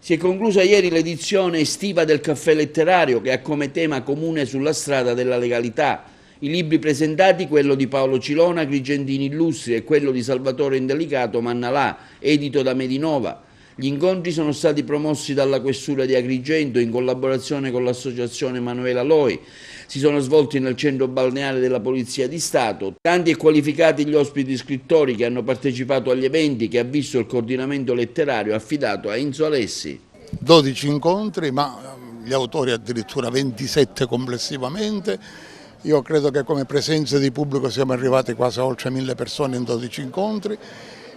Si è conclusa ieri l'edizione estiva del Caffè Letterario che ha come tema comune sulla strada della legalità. I libri presentati, quello di Paolo Cilona, Agrigentini Illustri e quello di Salvatore Indelicato, Mannalà, edito da Medinova. Gli incontri sono stati promossi dalla Questura di Agrigento in collaborazione con l'associazione Manuela Loi. Si sono svolti nel centro balneare della Polizia di Stato. Tanti e qualificati gli ospiti scrittori che hanno partecipato agli eventi che ha visto il coordinamento letterario affidato a Enzo Alessi. 12 incontri, ma gli autori addirittura 27 complessivamente. Io credo che come presenza di pubblico siamo arrivati quasi a oltre 1000 persone in 12 incontri.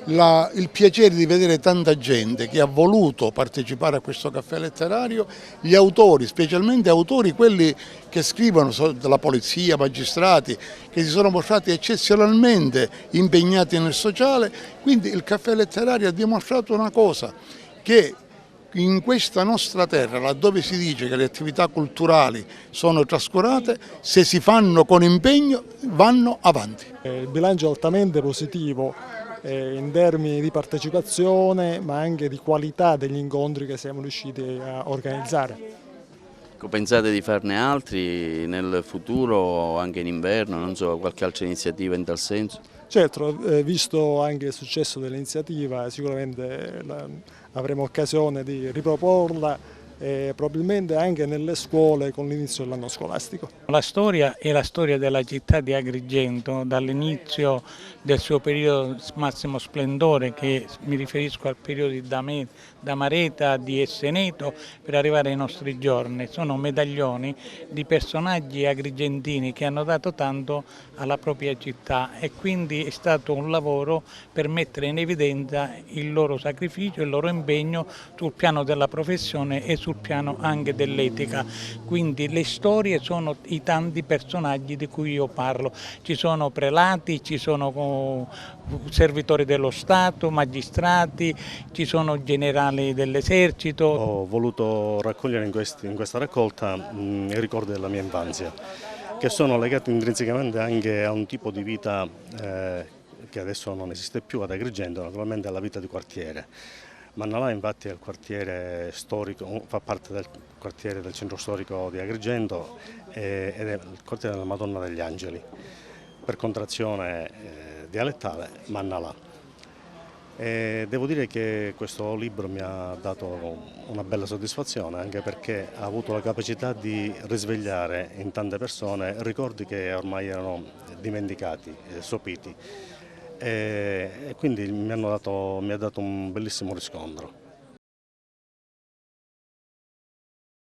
Il piacere di vedere tanta gente che ha voluto partecipare a questo caffè letterario, gli autori, specialmente autori quelli che scrivono della polizia, magistrati, che si sono mostrati eccezionalmente impegnati nel sociale, quindi il caffè letterario ha dimostrato una cosa, che in questa nostra terra, laddove si dice che le attività culturali sono trascurate, se si fanno con impegno vanno avanti. Il bilancio è altamente positivo in termini di partecipazione ma anche di qualità degli incontri che siamo riusciti a organizzare. Pensate di farne altri nel futuro, anche in inverno, non so, qualche altra iniziativa in tal senso? Certo, visto anche il successo dell'iniziativa, sicuramente avremo occasione di riproporla probabilmente anche nelle scuole con l'inizio dell'anno scolastico. La storia è la storia della città di Agrigento, dall'inizio del suo periodo massimo splendore, che mi riferisco al periodo di Damareta, di Esseneto, per arrivare ai nostri giorni. Sono medaglioni di personaggi agrigentini che hanno dato tanto alla propria città e quindi è stato un lavoro per mettere in evidenza il loro sacrificio, il loro impegno sul piano della professione e sul piano anche dell'etica. Quindi le storie sono i tanti personaggi di cui io parlo. Ci sono prelati, ci sono servitori dello Stato, magistrati, ci sono generali dell'esercito. Ho voluto raccogliere in questa raccolta i ricordi della mia infanzia, che sono legati intrinsecamente anche a un tipo di vita che adesso non esiste più ad Agrigento, naturalmente alla vita di quartiere. Mannalà infatti è il quartiere storico, fa parte del quartiere del centro storico di Agrigento ed è il quartiere della Madonna degli Angeli, per contrazione dialettale Mannalà. Devo dire che questo libro mi ha dato una bella soddisfazione, anche perché ha avuto la capacità di risvegliare in tante persone ricordi che ormai erano dimenticati, sopiti. E quindi mi ha dato un bellissimo riscontro.